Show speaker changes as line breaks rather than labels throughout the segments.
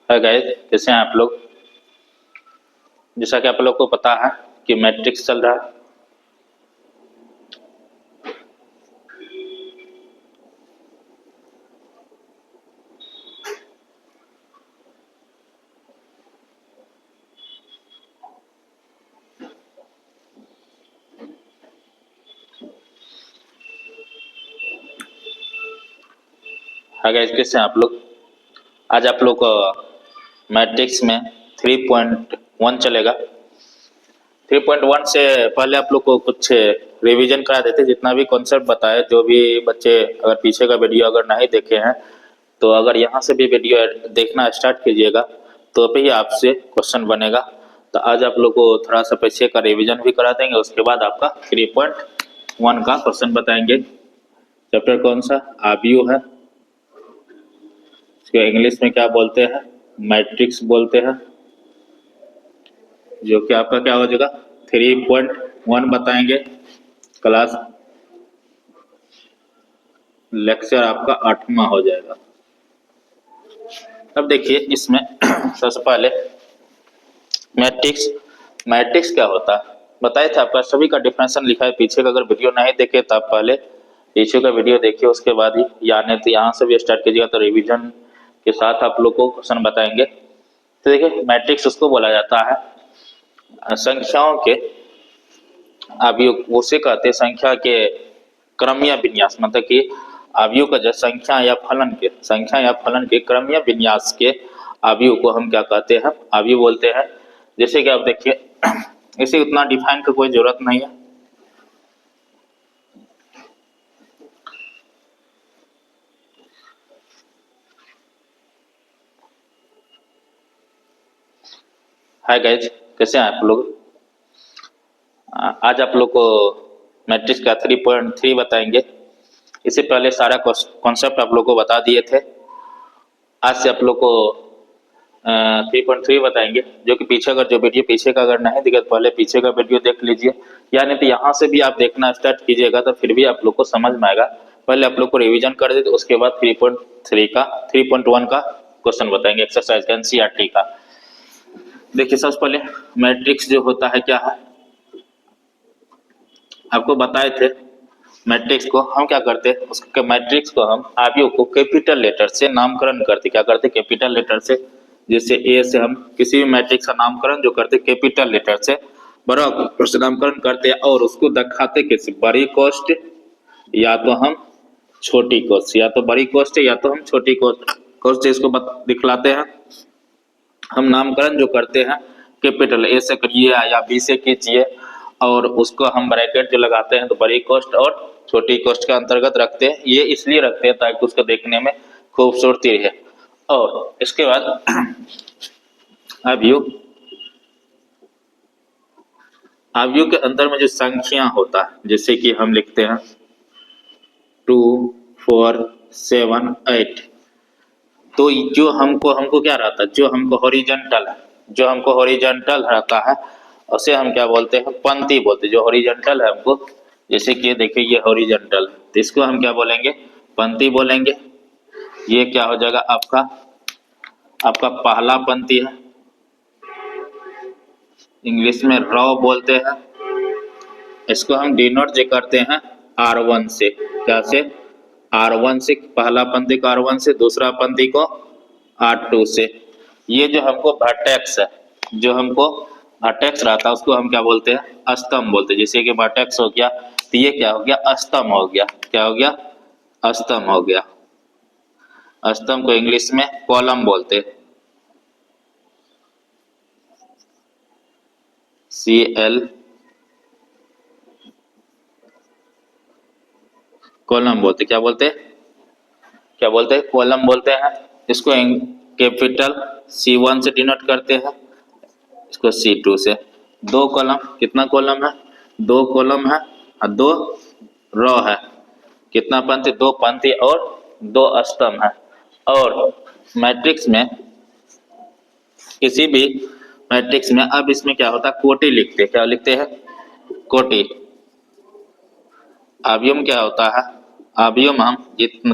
है गाइस, कैसे हैं आप लोग। जैसा कि आप लोग को पता है कि मैट्रिक्स चल रहा है। है गाइस, कैसे हैं आप लोग। आज आप लोग मैट्रिक्स में 3.1 चलेगा। 3.1 से पहले आप लोग को कुछ रिवीजन करा देते, जितना भी कॉन्सेप्ट बताए। जो भी बच्चे अगर पीछे का वीडियो अगर नहीं देखे हैं तो अगर यहाँ से भी वीडियो देखना स्टार्ट कीजिएगा तो भी आपसे क्वेश्चन बनेगा। तो आज आप लोग को थोड़ा सा पीछे का रिवीजन भी करा देंगे, उसके बाद आपका 3.1 का क्वेश्चन बताएंगे। चैप्टर कौन सा? आव्यूह है। इसको इंग्लिश में क्या बोलते हैं? मैट्रिक्स बोलते हैं। जो कि आपका क्या हो जाएगा 3.1 बताएंगे। क्लास लेक्चर आपका 8वां हो जाएगा। अब देखिए इसमें सबसे पहले मैट्रिक्स क्या होता है बताए थे। आपका सभी का डिफिनेशन लिखा है पीछे का। अगर वीडियो नहीं देखे तो आप पहले पीछे का वीडियो देखिए, उसके बाद ही यानी तो यहाँ से भी स्टार्ट कीजिएगा। तो रिवीजन के साथ आप लोग को क्वेश्चन बताएंगे। तो देखिए मैट्रिक्स उसको बोला जाता है संख्याओं के अवयव, उसे कहते हैं संख्या के क्रमीय विन्यास। मतलब कि अवयव का जो संख्या या फलन के क्रमीय विन्यास के अवयव को हम क्या कहते हैं? अवयव बोलते हैं। जैसे कि आप देखिए इसे उतना डिफाइन का कोई जरूरत नहीं है गाइज, कैसे हैं आप लोग। आज आप लोग को मैट्रिक्स का 3.3 बताएंगे। इससे पहले सारा कॉन्सेप्ट आप लोग को बता दिए थे। आज से आप लोग को 3.3 बताएंगे, जो कि पीछे अगर जो वीडियो पीछे का अगर नहीं दिखा तो पहले पीछे का वीडियो देख लीजिए, या नहीं तो यहाँ से भी आप देखना स्टार्ट कीजिएगा तो फिर भी आप लोग को समझ में आएगा। पहले आप लोग को रिवीजन कर देते, उसके बाद 3.1 का क्वेश्चन बताएंगे, एक्सरसाइज का एनसीईआरटी का। देखिए सबसे पहले मैट्रिक्स जो होता है क्या है, आपको बताए थे। मैट्रिक्स को हम क्या करते हैं, उसके मैट्रिक्स को हम अवयव को कैपिटल लेटर से नामकरण करते। क्या करते? कैपिटल लेटर से। जैसे ए से हम किसी भी मैट्रिक्स का नामकरण जो करते कैपिटल लेटर से, बड़ा अक्षर से नामकरण करते हैं और उसको दिखाते कैसे? बड़ी कोष्ठ या तो हम छोटी कोष्ठ, या तो बड़ी कोष्ठ या तो हम छोटी कोष्ठ से इसको दिखलाते हैं। हम नामकरण जो करते हैं कैपिटल ए से करिए या बी से कीजिए, और उसको हम ब्रैकेट जो लगाते हैं तो बड़ी कोष्ठ और छोटी कोष्ठ का अंतर्गत रखते हैं। ये इसलिए रखते हैं ताकि उसको देखने में खूबसूरती रहे। और इसके बाद अवयव के अंदर में जो संख्या होता है, जैसे कि हम लिखते हैं 2, 4, 7, 8। तो जो हमको क्या रहता है, जो हमको हॉरिजॉन्टल रहता है उसे हम क्या बोलते हैं? पंक्ति बोलते हैं। जो हॉरिजॉन्टल है हमको, जैसे कि देखिए ये हॉरिजॉन्टल, तो इसको हम क्या बोलेंगे? पंक्ति बोलेंगे। ये क्या हो जाएगा आपका पहला पंक्ति है। इंग्लिश में रो बोलते हैं। इसको हम डिनोट जो करते हैं R1 से। क्या से? R1 से। पहला पंक्ति को R1 से, दूसरा पंक्ति को R2 से। ये जो हमको वर्टेक्स है, जो हमको वर्टेक्स रहता है उसको हम क्या बोलते हैं? स्तंभ बोलते हैं। जैसे कि वर्टेक्स हो गया तो ये क्या हो गया? स्तंभ हो गया। क्या हो गया? स्तंभ हो गया। स्तंभ को इंग्लिश में कॉलम बोलते हैं। CL कॉलम बोलते। क्या बोलते? कॉलम बोलते हैं। इसको कैपिटल C1 से डिनोट करते हैं, इसको C2 से। 2 कॉलम, कितना कॉलम है? 2 कॉलम है और 2 रो है। कितना पंक्ति? 2 पंक्ति और 2 स्तंभ है। और मैट्रिक्स में, किसी भी मैट्रिक्स में अब इसमें क्या होता है? कोटि लिखते हैं। क्या लिखते हैं? कोटि। अवयव क्या होता है? अवयव में हम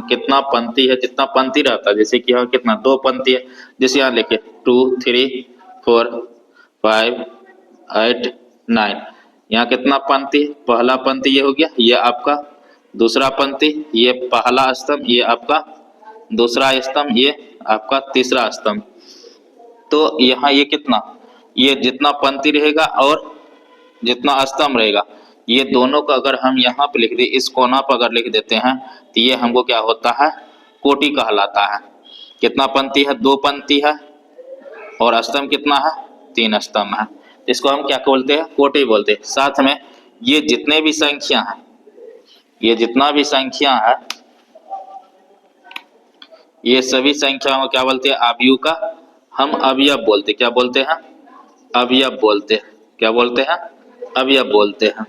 कितना पंक्ति है, जितना पंक्ति रहता है, जैसे कि यहाँ कितना 2 पंक्ति है, जैसे यहाँ लिखे 2 3 4 5 8 9, यहाँ कितना पंक्ति, पहला पंक्ति ये हो गया, ये आपका दूसरा पंक्ति, ये पहला स्तंभ, ये आपका दूसरा स्तंभ, ये आपका तीसरा स्तंभ। तो यहाँ ये कितना, ये जितना पंक्ति रहेगा और जितना स्तंभ रहेगा, ये दोनों का अगर हम यहाँ पे लिख दे, इस कोना पर अगर लिख देते हैं तो ये हमको क्या होता है, कोटि कहलाता है। कितना पंक्ति है, 2 पंक्ति है, और स्तंभ कितना है, 3 स्तंभ है। इसको हम क्या बोलते हैं, कोटि बोलते हैं। साथ में ये जितने भी संख्या है, ये जितना भी संख्या है, ये सभी संख्याओं को क्या बोलते हैं, अवयव का हम अवयव बोलते हैं। क्या बोलते हैं, अवयव बोलते हैं। क्या बोलते हैं, अवयव बोलते हैं।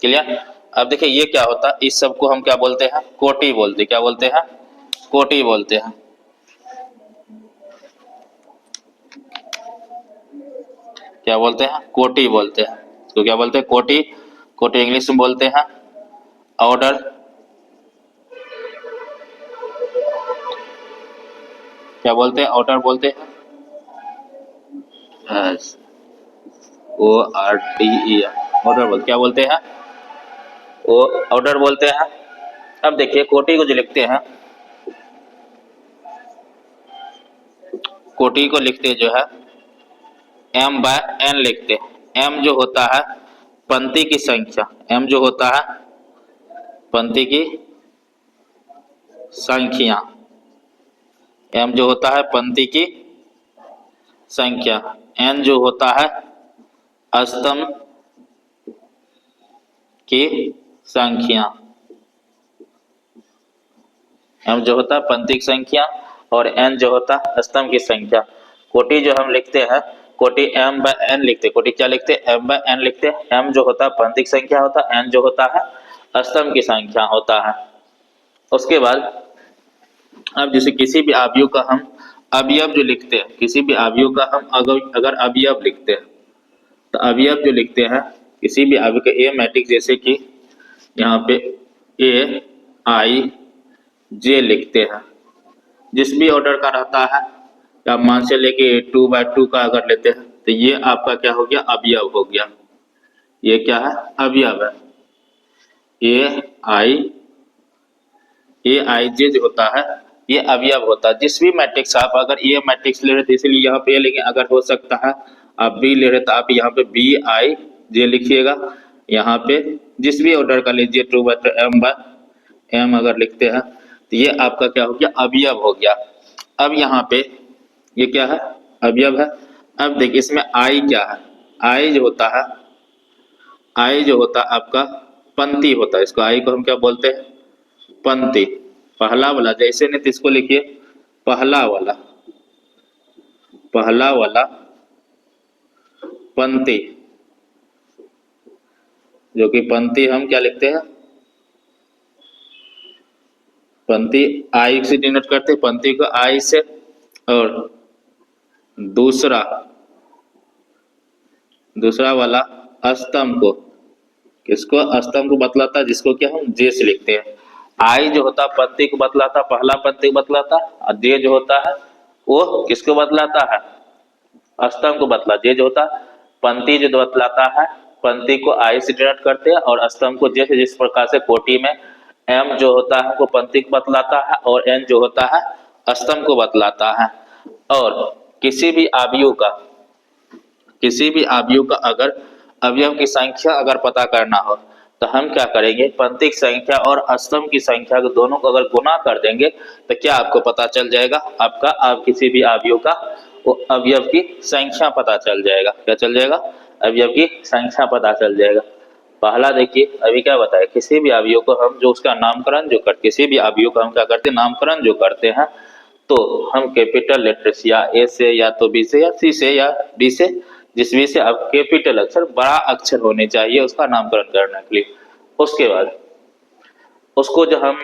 क्लियर। अब देखिए ये क्या होता है, इस सब को हम क्या बोलते हैं, कोटि बोलते हैं। क्या बोलते हैं, कोटि बोलते हैं। क्या बोलते हैं, कोटि बोलते हैं। तो क्या बोलते हैं, कोटि। कोटि इंग्लिश में बोलते हैं ऑर्डर। क्या बोलते हैं, ऑर्डर बोलते हैं, ORDER, ऑर्डर बोलते। क्या बोलते हैं, वो ऑर्डर बोलते हैं। अब देखिए कोटि को जो लिखते हैं, कोटि को लिखते जो है M/N लिखते हैं। M जो होता है पंक्ति की संख्या, M जो होता है पंक्ति की संख्या, M जो होता है पंक्ति की संख्या, N जो होता है स्तंभ की संख्या। M जो होता है पंक्ति की संख्या और N जो होता है स्तंभ की संख्या। कोटि जो हम लिखते हैं, कोटि M/N लिखते हैं। कोटि क्या लिखते हैं, M/N लिखते हैं। M जो होता है पंक्ति की संख्या होता है, N जो होता है स्तंभ की संख्या होता है। उसके बाद अब जैसे किसी भी अवयव का हम अवयव जो लिखते हैं, किसी भी अवयव का हम अगर अवयव लिखते हैं, तो अवयव जो लिखते हैं किसी भी अवयव का ए मैट्रिक्स, जैसे कि यहाँ पे AIJ लिखते हैं, जिस भी ऑर्डर का रहता है, या मान से लेके 2/2 का अगर लेते हैं, तो ये आपका क्या हो गया, अवयव हो गया। ये क्या है, अवयव है। AIJ जो होता है ये अवयव होता है। जिस भी मैट्रिक्स आप अगर ए मैट्रिक्स ले रहे थे, इसलिए यहाँ पे लेंगे। अगर हो सकता है आप बी ले रहे तो आप यहाँ पे BIJ लिखिएगा। यहाँ पे जिस भी ऑर्डर का लीजिए 2/M अगर लिखते हैं, तो ये आपका क्या हो गया, अवयव हो गया। अब यहाँ पे ये क्या है, अवयव है। अब देखिए इसमें I क्या है, I जो होता है, I जो होता है आपका पंक्ति होता है। इसको I को हम क्या बोलते हैं, पंक्ति। पहला वाला, जैसे नहीं तो इसको लिखिए पहला वाला, पहला वाला पंक्ति, जो कि पंक्ति हम क्या लिखते हैं, पंक्ति I से डिनोट करते हैं, पंक्ति को I से। और दूसरा वाला स्तंभ को, किसको, स्तंभ को बतलाता है, जिसको क्या हम J से लिखते हैं। I जो होता है पंक्ति को बतलाता, पहला पंक्ति को बतलाता, और J जो होता है वो किसको बतलाता है, स्तंभ को बतला। J जो होता है पंक्ति जो बतलाता है, पंक्ति को I से डिनोट करते हैं, और स्तंभ को J से। जिस प्रकार से कोटि में M जो होता है वो पंक्ति को बतलाता है, और N जो होता है स्तंभ को बतलाता है। और किसी भी अवयव का अगर अवयव की संख्या अगर पता करना हो, तो हम क्या करेंगे, पंक्ति की संख्या और स्तंभ की संख्या को दोनों को अगर गुना कर देंगे, तो क्या आपको पता चल जाएगा, आपका आप किसी भी अवयव का वो अवयव की संख्या पता चल जाएगा। क्या चल जाएगा, अवयव की संख्या पता चल जाएगा। पहला देखिए अभी क्या बताया, किसी भी अवयव को हम जो उसका नामकरण जो करते, किसी भी अवयव का हम क्या करते हैं, नामकरण जो करते हैं, तो हम कैपिटल लेटर से, या ए से, या तो बी से, या सी से, या डी से, जिस भी से अब कैपिटल अक्षर, बड़ा अक्षर होने चाहिए उसका नामकरण करने के लिए। उसके बाद उसको जो हम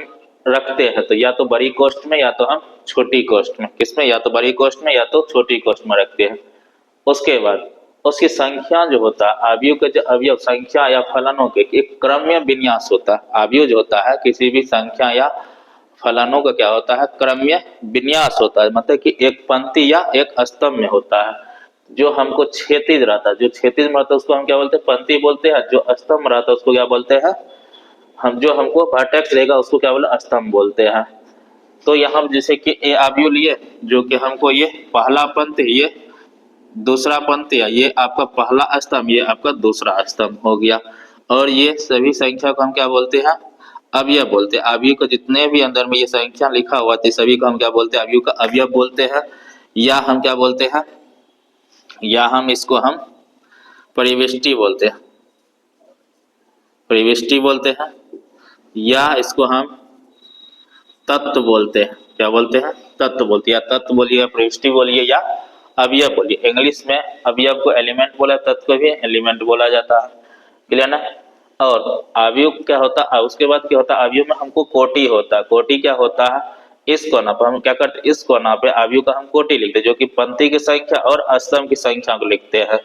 रखते हैं, तो या तो बड़ी कोष्ठ में या तो हम छोटी कोष्ठ में, किसमें, या तो बड़ी कोष्ठ में या तो छोटी कोष्ठ में रखते हैं। उसके बाद उसकी संख्या जो होता है अवयव के जो अवयव संख्या या फलनों के एक क्रम्य विन्यास होता है। अवयव जो होता है किसी भी संख्या या फलनों का क्या होता है, क्रम्य विन्यास होता है, मतलब कि एक पंक्ति या एक स्तंभ में होता है। जो हमको क्षैतिज रहता है, जो क्षैतिज में रहता है उसको हम क्या बोलते हैं, पंक्ति बोलते हैं। जो स्तंभ रहता है उसको क्या बोलते हैं, हम जो हमको वर्टेक्स रहेगा उसको क्या बोलते हैं, स्तंभ बोलते हैं। तो यहाँ जैसे कि ए अवयव लिए जो कि हमको ये पहला पंक्ति, ये दूसरा पंक्ति है, ये आपका पहला स्तंभ, ये आपका दूसरा स्तंभ हो गया। और ये सभी संख्या को हम क्या बोलते हैं, अवयव बोलते हैं। अवयव को जितने भी अंदर में ये संख्या लिखा हुआ थी सभी को हम क्या बोलते हैं, अवयव का अवयव बोलते हैं। या हम क्या बोलते हैं, या हम इसको हम परिवेष्टि बोलते हैं, परिवेष्टि बोलते हैं। या इसको हम तत्व बोलते हैं, क्या बोलते हैं, तत्व बोलते हैं। या तत्व बोलिए, परिवेष्टि बोलिए, या अवयव बोलिए। इंग्लिश में अवयव को एलिमेंट बोला, तत्व को भी एलिमेंट बोला जाता है। क्लियर ना। और अवयव क्या होता है, उसके बाद क्या होता है, अवयव में हमको कोटि होता है। कोटि क्या होता है, इस कोना पर हम क्या करते हैं, इस कोना पे अवयव का हम कोटि लिखते हैं, जो कि पंक्ति की संख्या और स्तंभ की संख्या को लिखते हैं।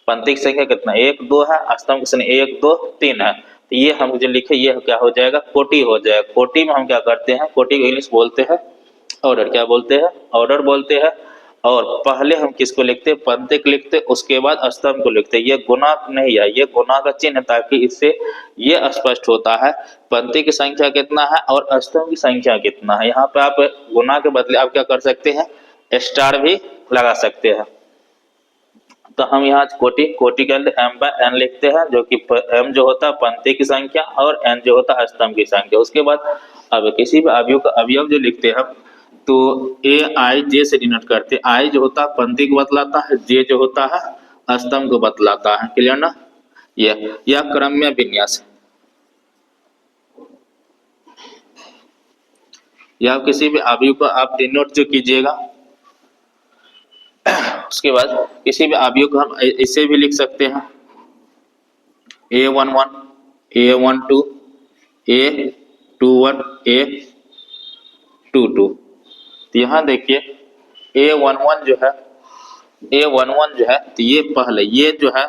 पंक्ति की संख्या कितना, 1 2 है, स्तंभ की संख्या 1 2 3 है। तो ये हम जो लिखे ये क्या हो जाएगा, कोटि हो जाएगा। कोटि में हम क्या करते हैं, कोटि को इंग्लिश बोलते हैं ऑर्डर, क्या बोलते हैं, ऑर्डर बोलते हैं। और पहले हम किसको लिखते हैं, पंक्ति को लिखते, उसके बाद स्तंभ को लिखते। ये गुणा नहीं है, ये गुणा का चिन्ह है, ताकि इससे ये स्पष्ट होता है पंक्ति की संख्या कितना है और स्तंभ की संख्या कितना है। यहाँ पे आप गुणा के बदले आप क्या कर सकते हैं, स्टार भी लगा सकते हैं। तो हम यहाँ कोटि, कोटि के अंदर m/n लिखते हैं, जो कि m जो होता है पंक्ति की संख्या और n जो होता है स्तंभ की संख्या। उसके बाद अब किसी भी अवयव का अवयव जो लिखते हैं हम, तो a i j से डिनोट करते हैं। i जो होता है पंक्ति को बतलाता है, j जो होता है स्तंभ को बतलाता है। क्लियर ना। यह क्रम्य विन्यास, या किसी भी अवयव को आप डिनोट जो कीजिएगा। उसके बाद किसी भी अवयव को हम इसे भी लिख सकते हैं, a11 a12 a21 a22। तो यहाँ देखिए a11 जो है, a11 जो है, तो ये पहले ये जो है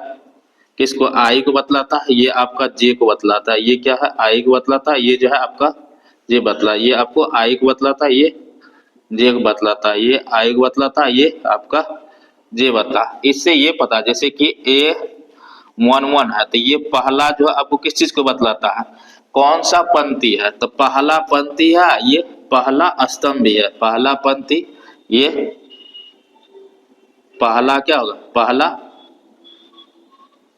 किसको, आई को बतलाता है, ये आपका जे को बतलाता है। ये क्या है, आई को बतलाता है, ये जो है आपका जे बतला, ये आपको आई को बतलाता है, ये जे को बतलाता है, ये आई को बतलाता है, ये आपका जे बतला। इससे ये पता, जैसे कि a11 है तो ये पहला जो है आपको किस चीज को बतलाता है, कौन सा पंक्ति है, तो पहला पंक्ति है, ये पहला स्तंभ भी है। पहला पंक्ति, ये पहला क्या होगा, पहला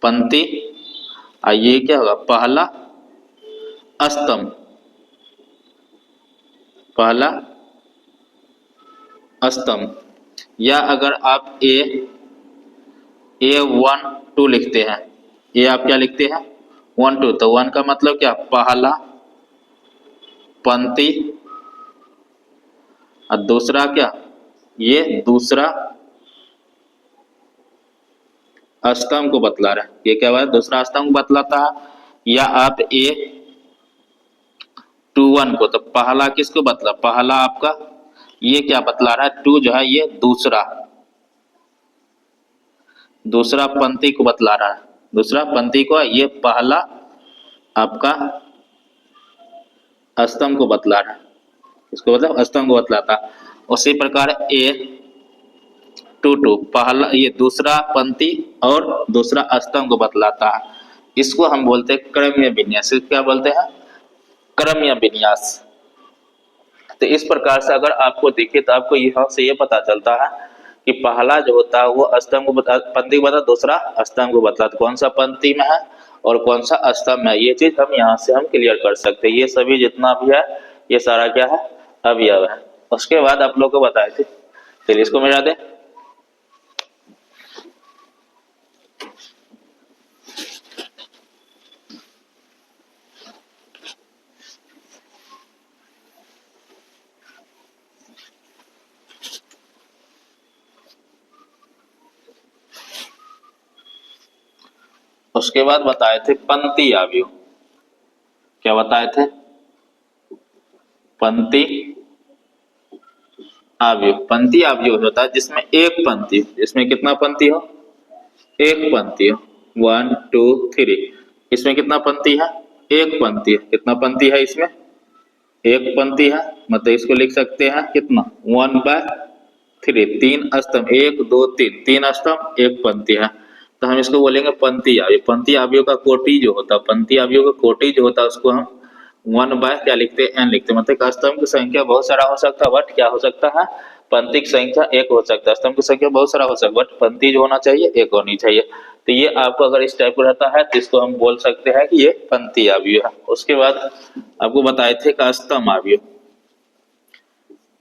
पंक्ति, और ये क्या होगा, पहला स्तंभ, पहला स्तंभ। या अगर आप a12 लिखते हैं, ये आप क्या लिखते हैं 1 2, तो 1 का मतलब क्या, पहला पंक्ति, और दूसरा क्या, ये दूसरा स्तंभ को बतला रहा है। ये क्या है, दूसरा स्तंभ बतलाता है। या आप a21 को, तो पहला किसको बतला, पहला आपका ये क्या बतला रहा है, 2 जो है ये दूसरा पंक्ति को बतला रहा है, दूसरा पंक्ति को, ये पहला आपका स्तंभ को बतला रहा है, इसको मतलब स्तंभ को बतलाता। उसी प्रकार a22 पहला, ये दूसरा पंक्ति और दूसरा स्तंभ को बतलाता है। इसको हम बोलते हैं क्रम्य विन्यास। क्या बोलते हैं, क्रम्य विन्यास। तो इस प्रकार से अगर आपको दिखे तो आपको यहाँ से ये पता चलता है कि पहला जो होता है वो स्तंभ को पंक्ति को बता, दूसरा स्तंभ को बतला, तो कौन सा पंक्ति में है और कौन सा स्तंभ में है, ये चीज हम यहाँ से हम क्लियर कर सकते हैं। ये सभी जितना भी है ये सारा क्या है, अवयव है। उसके बाद आप लोग को बताए थे, चलिए इसको मिला दे। उसके बाद बताए थे पंक्ति अवयव। क्या बताए थे, पंक्ति अवयव। पंक्ति अवयव होता है जिसमें एक पंक्ति, इसमें कितना पंक्ति हो, एक पंक्ति, 1 2 3। इसमें कितना पंक्ति है? एक पंक्ति है। कितना पंक्ति है इसमें? एक पंक्ति है, मतलब इसको लिख सकते हैं कितना, 1/3। तीन स्तंभ, 1 2 3, तीन स्तंभ एक पंक्ति है, तो हम इसको बोलेंगे पंक्ति आव्यूह। पंक्ति आव्यूह का कोटि जो होता है, पंक्ति आव्यूह का कोटि जो होता है उसको हम 1 बाय क्या लिखते हैं, n लिखते हैं। मतलब स्तंभ की संख्या बहुत सारा हो सकता है, बट क्या हो सकता है, पंक्ति की संख्या एक हो सकता है। स्तंभ की संख्या बहुत सारा हो सकता है, बट पंक्ति जो होना चाहिए एक होनी चाहिए। तो ये आपको अगर इस टाइप का रहता है तो इसको हम बोल सकते हैं कि ये पंक्ति आव्यूह है। उसके बाद आपको बताए थे का स्तंभ आव्यूह।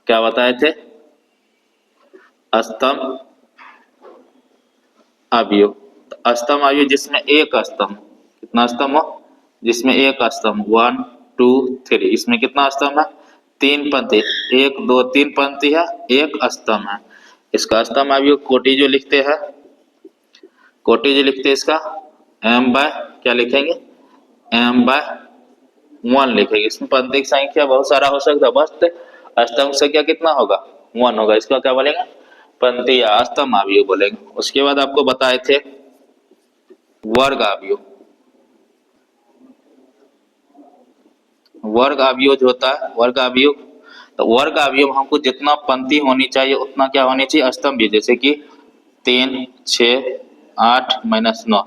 क्या बताए थे? स्तंभ आव्यूह। स्तंभ आव्यूह जिसमें एक स्तंभ, कितना स्तंभ हो, जिसमें एक स्तंभ, 1 2 3। इसमें कितना स्तंभ है? तीन पंक्ति, 1 2 3 पंक्ति है, एक स्तंभ है। इसका स्तंभ आव्यूह कोटि जो लिखते हैं, कोटि जो लिखते हैं इसका m बाय क्या लिखेंगे, m/1 लिखेंगे। इसमें पंक्ति की संख्या बहुत सारा हो सकता है, बस स्तंभ संख्या कितना होगा, 1 होगा। इसका क्या बोलेंगे, पंक्ति या स्तंभ आव्यूह बोलेंगे। उसके बाद आपको बताए थे वर्ग आव्यूह। वर्ग आव्यूह जो होता है, वर्ग आव्यूह, तो वर्ग आव्यूह में हमको जितना पंक्ति होनी चाहिए उतना क्या होनी चाहिए, स्तंभ भी। जैसे कि 3 6 8 -9,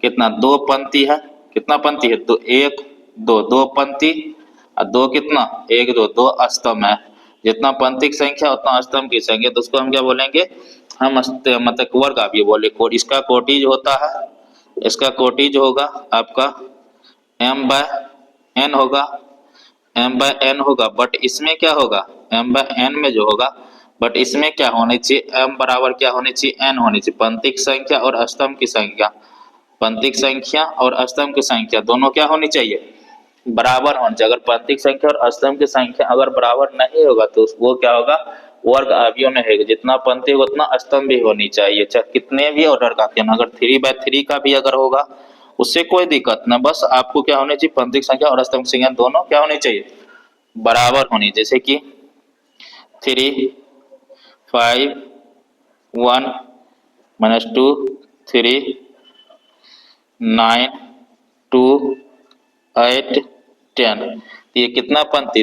कितना, 2 पंक्ति है। कितना पंक्ति है, तो 1 2, 2 पंक्ति और 2 कितना, 1 2, 2 स्तंभ है। जितना पंक्ति की संख्या उतना स्तंभ की संख्या, तो उसको हम क्या बोलेंगे, हम मतलब वर्ग आव्यूह बोले। इसका कोटि जो होता है, इसका कोटि जो होगा आपका m/n होगा, m/n होगा। बट इसमें क्या होगा, m/n में जो होगा, बट इसमें क्या होनी चाहिए, m बराबर क्या होनी चाहिए, n होनी चाहिए। पंक्ति की संख्या और स्तंभ की संख्या, पंक्ति की संख्या और स्तंभ की संख्या दोनों क्या होनी चाहिए, बराबर होनी चाहिए। अगर पंक्ति की संख्या और स्तंभ की संख्या अगर बराबर नहीं होगा तो वो क्या होगा, वर्ग आव्यूह नहीं होगा। जितना पंक्ति होगा उतना स्तंभ भी होनी चाहिए, चाहे कितने भी ऑर्डर का क्यों। अगर 3/3 का भी अगर होगा उससे कोई दिक्कत ना, बस आपको क्या होनी चाहिए, पंक्ति की संख्या और स्तंभ की संख्या दोनों क्या होनी चाहिए, बराबर होनी। जैसे कि 3 5 1 -2 3 9 2 8 10। ये कितना पंक्ति,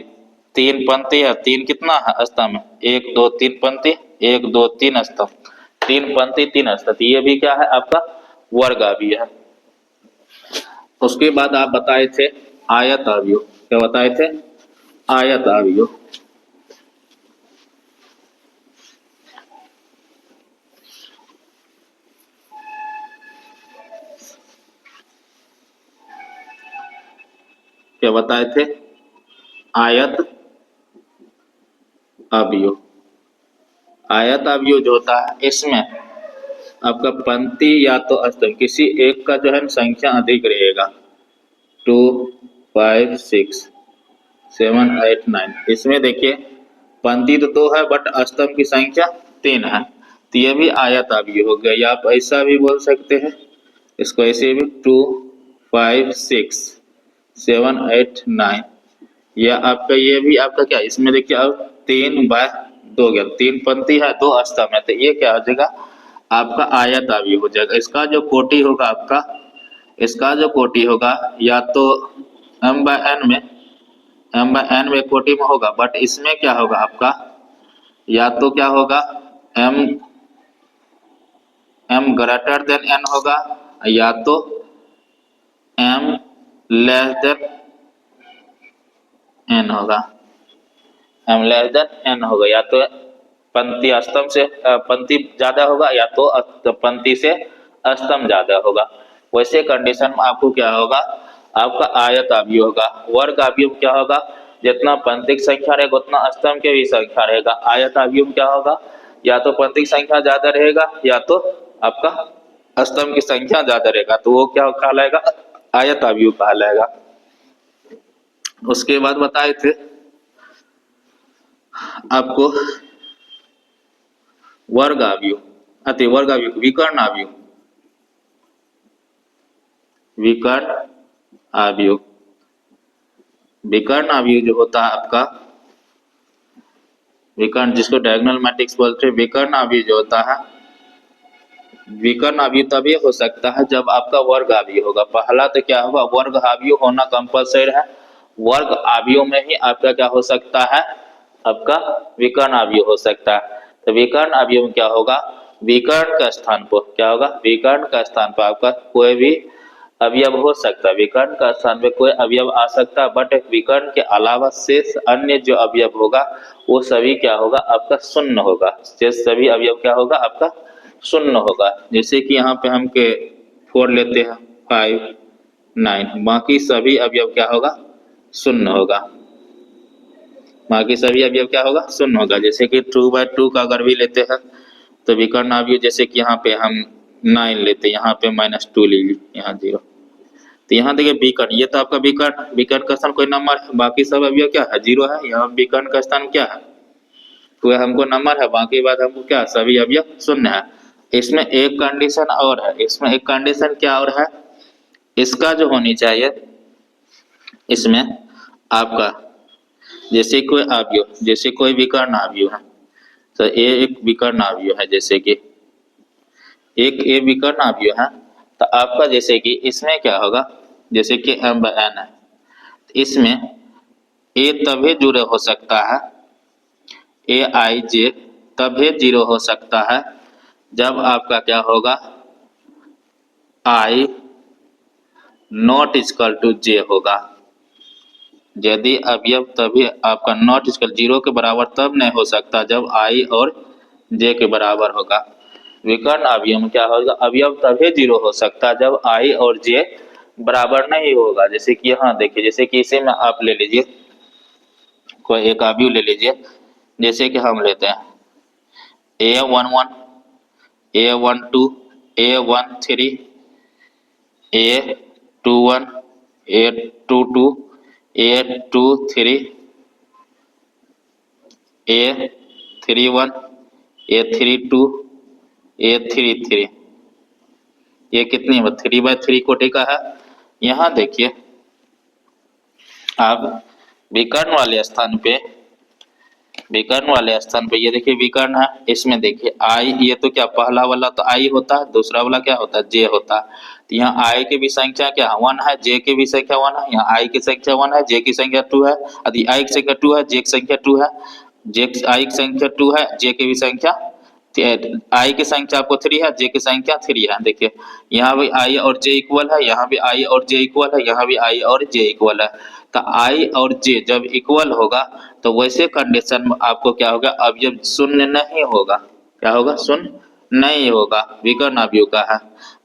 तीन पंक्ति है। तीन कितना है, स्तंभ है, 1 2 3 पंक्ति, 1 2 3 स्तंभ, तीन पंक्ति 3 स्तंभ। ये भी क्या है आपका वर्ग आव्यूह है। उसके बाद आप बताए थे आयत आव्यूह। क्या बताए थे, आयत आव्यूह। क्या बताए थे, आयत आव्यूह। आयत आव्यूह जो होता है इसमें आपका पंक्ति या तो स्तंभ किसी एक का जो है संख्या अधिक रहेगा, 2 5 6 7 8 9। इसमें देखिए पंक्ति तो 2 है बट स्तंभ की संख्या 3 है, तो ये भी आयत आव्यूह हो गया। या आप ऐसा भी बोल सकते हैं इसको, ऐसे भी 2 5 6 7 8 9। या आपका ये भी आपका क्या, इसमें देखिए अब 3/2 गया, 3 पंक्ति है 2 स्तंभ है, तो ये क्या हो जाएगा आपका आयत आव्यूह हो जाएगा। इसका जो कोटि होगा आपका, इसका जो कोटि होगा या तो m/n में कोटि में होगा, बट इसमें क्या होगा आपका, या तो क्या होगा m ग्रेटर देन n होगा, या तो m लेस देन n होगा, m लेस देन n होगा। या तो पंक्ति स्तंभ से पंक्ति ज्यादा होगा, या तो पंक्ति से स्तंभ ज्यादा होगा। वैसे कंडीशन में आपको क्या होगा, आपका आयत आव्यूह होगा। वर्ग आव्यूह क्या होगा, जितना पंक्ति की संख्या रहेगा उतना स्तंभ की भी संख्या रहेगा। आयत आव्यूह क्या होगा, या तो पंक्ति की संख्या ज्यादा रहेगा या तो आपका स्तंभ की संख्या ज्यादा रहेगा, तो वो क्या कहलाएगा, आयत आव्यूह कहलाएगा। उसके बाद बताए थे आपको वर्ग आव्यूह, अति वर्ग आव्यूह, विकर्ण आव्यूह। विकर्ण आव्यूह, विकर्ण आव्यूह जो होता है आपका, विकर्ण जिसको डायगोनल मैट्रिक्स बोलते हैं, विकर्ण आव्यूह जो होता है विकर्ण अवयव तभी हो सकता है जब आपका वर्ग अवयव होगा। पहला तो क्या होगा, वर्ग अवयव होना कंपलसरी है। वर्ग अवयव में ही आपका क्या हो सकता है, आपका विकर्ण अवयव हो सकता है। तो विकर्ण अवयव में क्या होगा, विकर्ण का स्थान पर क्या होगा, विकर्ण का स्थान पर आपका कोई भी अवयव हो सकता है। विकर्ण का स्थान पे कोई अवयव आ सकता है, बट विकर्ण के अलावा शेष अन्य जो अवयव होगा वो सभी क्या होगा, आपका शून्य होगा। शेष सभी अवयव क्या होगा, आपका शून्य होगा। जैसे कि यहाँ पे हम के 4 लेते हैं, 5 9, बाकी सभी अवयव क्या होगा, शून्य होगा। बाकी सभी अवयव क्या होगा, शून्य होगा। जैसे कि 2/2 का अगर भी लेते हैं तो विकर्ण अवयव, जैसे कि यहाँ पे हम 9 लेते हैं, यहाँ पे -2 ले ली, यहाँ 0। तो यहाँ देखिए विकर्ण, ये तो आपका विकर्ण, विकर्ण का स्थान कोई नंबर है, बाकी सब अवयव क्या है, 0 है। यहाँ विकर्ण का स्थान क्या है, तो हमको नंबर है, बाकी बात हमको क्या, सभी अवयव शून्य है। इसमें एक कंडीशन और है, इसमें एक कंडीशन क्या और है, इसका जो होनी चाहिए, इसमें आपका जैसे कोई अवयव, जैसे कोई विकर्ण अवयव है, तो ये एक विकर्ण अवयव है, जैसे कि एक ये विकर्ण अवयव है, तो आपका जैसे कि इसमें क्या होगा, जैसे कि m/n है, इसमें a तभी जुड़े हो सकता है, aij तभी 0 हो सकता है जब आपका क्या होगा, i not equal to j होगा। यदि अवयव तभी आपका नॉट इक्वल 0 के बराबर तब नहीं हो सकता जब i और j के बराबर होगा। विकर्ण अवयव में क्या होगा, अवयव तभी 0 हो सकता है जब i और j बराबर नहीं होगा। जैसे कि यहाँ देखिए, जैसे कि इसे में आप ले लीजिए, कोई एक अवयव ले लीजिए, जैसे कि हम लेते हैं a11 a12 a13 a21 a22 a23 a31 a32 a33, ये कितनी 3/3 कोटि का है। यहाँ देखिए आप विकर्ण वाले स्थान पे, विकर्ण वाले स्थान पे ये देखिए विकर्ण है, इसमें देखिए आई, ये तो क्या पहला वाला तो आई होता है, दूसरा वाला क्या होता है, जे होता है। तो यहाँ आई की भी संख्या क्या 1 है, जे की भी संख्या 1 है। यहाँ आई की संख्या 1 है, जे की संख्या 2 है, यदि आई की संख्या 2 है, जे की संख्या 2 है, जे आई की संख्या 2 है, जे की भी संख्या, आई की संख्या आपको 3 है, जे की संख्या 3 है। देखिए यहाँ भी आई और जे इक्वल है, यहाँ भी आई और जे इक्वल है, यहाँ भी आई और जे इक्वल है। तो आई और जे जब इक्वल होगा तो वैसे कंडीशन में आपको क्या होगा, अवयव शून्य नहीं होगा। क्या होगा, शून्य नहीं होगा, विकर्ण अवयव का है।